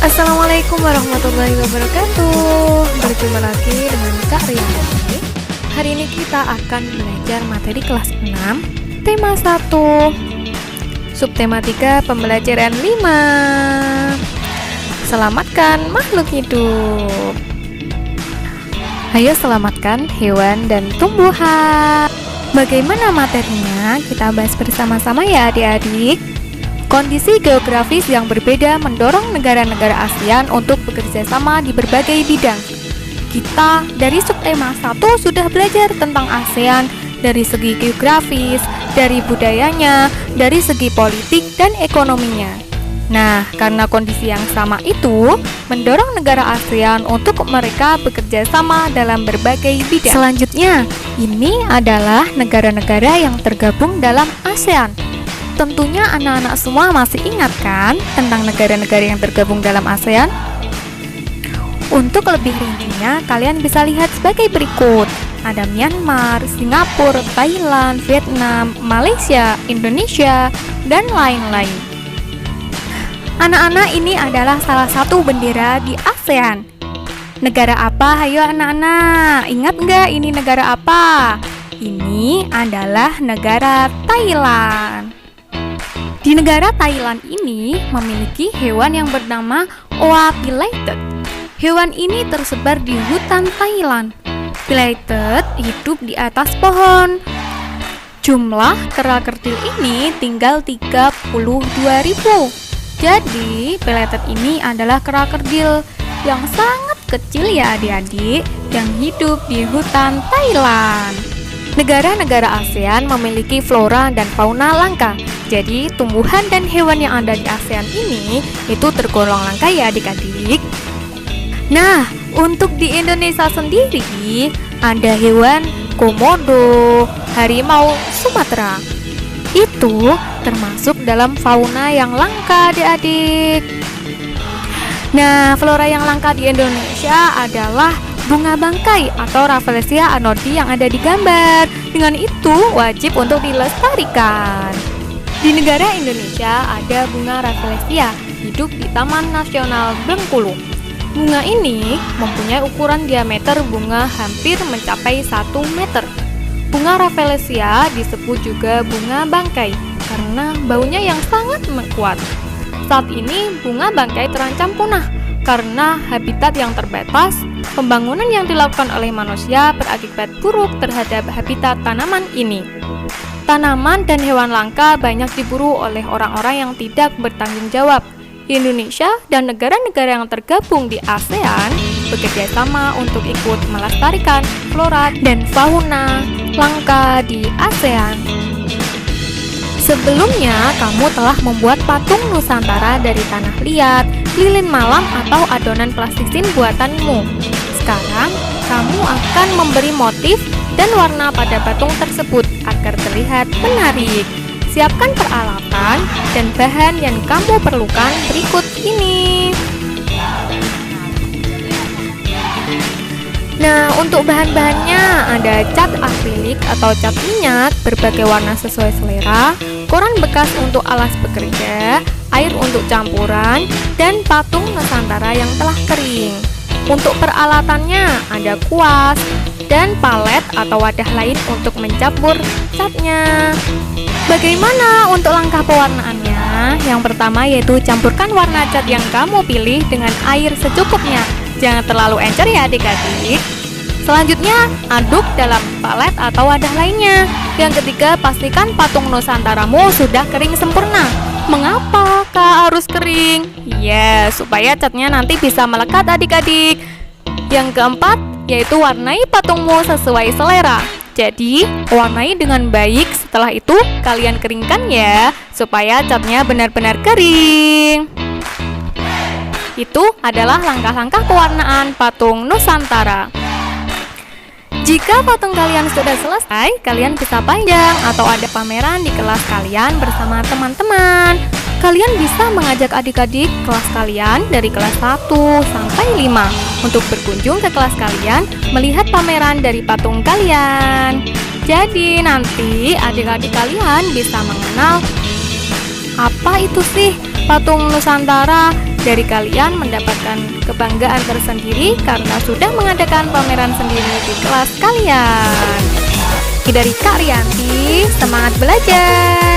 Assalamualaikum warahmatullahi wabarakatuh. Berjumpa lagi dengan Kak Riyani. Hari ini kita akan belajar materi kelas 6, tema 1, subtema 3, pembelajaran 5. Selamatkan makhluk hidup. Ayo selamatkan hewan dan tumbuhan. Bagaimana materinya? Kita bahas bersama-sama ya adik-adik. Kondisi geografis yang berbeda mendorong negara-negara ASEAN untuk bekerja sama di berbagai bidang. Kita dari subtema 1 sudah belajar tentang ASEAN dari segi geografis, dari budayanya, dari segi politik dan ekonominya. Nah, karena kondisi yang sama itu mendorong negara ASEAN untuk mereka bekerja sama dalam berbagai bidang. Selanjutnya, ini adalah negara-negara yang tergabung dalam ASEAN. Tentunya anak-anak semua masih ingat kan tentang negara-negara yang tergabung dalam ASEAN? Untuk lebih rincinya, kalian bisa lihat sebagai berikut. Ada Myanmar, Singapura, Thailand, Vietnam, Malaysia, Indonesia, dan lain-lain. Anak-anak, ini adalah salah satu bendera di ASEAN. Negara apa? Hayo anak-anak, ingat nggak ini negara apa? Ini adalah negara Thailand. Di negara Thailand ini memiliki hewan yang bernama Oa pileated. Hewan ini tersebar di hutan Thailand. Pileated hidup di atas pohon. Jumlah kera-kerdil ini tinggal 32.000. Jadi, pileated ini adalah kera-kerdil yang sangat kecil ya adik-adik, yang hidup di hutan Thailand. Negara-negara ASEAN memiliki flora dan fauna langka. Jadi, tumbuhan dan hewan yang ada di ASEAN ini itu tergolong langka ya adik-adik. Nah, untuk di Indonesia sendiri ada hewan komodo, harimau Sumatera. Itu termasuk dalam fauna yang langka adik-adik. Nah, flora yang langka di Indonesia adalah bunga bangkai atau Rafflesia arnoldii yang ada di gambar. Dengan itu wajib untuk dilestarikan. Di negara Indonesia ada bunga Rafflesia hidup di Taman Nasional Bengkulu. Bunga ini mempunyai ukuran diameter bunga hampir mencapai 1 meter. Bunga Rafflesia disebut juga bunga bangkai karena baunya yang sangat kuat. Saat ini bunga bangkai terancam punah karena habitat yang terbatas. Pembangunan yang dilakukan oleh manusia berakibat buruk terhadap habitat tanaman ini. Tanaman dan hewan langka banyak diburu oleh orang-orang yang tidak bertanggung jawab. Indonesia dan negara-negara yang tergabung di ASEAN bekerja sama untuk ikut melestarikan flora dan fauna langka di ASEAN. Sebelumnya, kamu telah membuat patung Nusantara dari tanah liat, lilin malam, atau adonan plastisin buatanmu. Sekarang, kamu akan memberi motif dan warna pada patung tersebut agar terlihat menarik. Siapkan peralatan dan bahan yang kamu perlukan berikut ini. Nah, untuk bahan-bahannya ada cat akrilik atau cat minyak berbagai warna sesuai selera, koran bekas untuk alas bekerja, air untuk campuran, dan patung Nusantara yang telah kering. Untuk peralatannya ada kuas dan palet atau wadah lain untuk mencampur catnya. Bagaimana untuk langkah pewarnaannya? Yang pertama yaitu campurkan warna cat yang kamu pilih dengan air secukupnya. Jangan terlalu encer ya adik-adik. Selanjutnya, aduk dalam palet atau wadah lainnya. Yang ketiga, pastikan patung Nusantaramu sudah kering sempurna. Mengapa Kak harus kering? Ya, supaya catnya nanti bisa melekat adik-adik. Yang keempat, yaitu warnai patungmu sesuai selera. Jadi, warnai dengan baik. Setelah itu, kalian keringkan ya, supaya catnya benar-benar kering. Itu adalah langkah-langkah pewarnaan patung Nusantara. Jika patung kalian sudah selesai, kalian bisa panjang atau ada pameran di kelas kalian bersama teman-teman. Kalian bisa mengajak adik-adik kelas kalian dari kelas 1 sampai 5 untuk berkunjung ke kelas kalian melihat pameran dari patung kalian. Jadi nanti adik-adik kalian bisa mengenal apa itu sih patung Nusantara dari kalian mendapatkan kebanggaan tersendiri karena sudah mengadakan pameran sendiri di kelas kalian. Dari Kak Rianti, semangat belajar!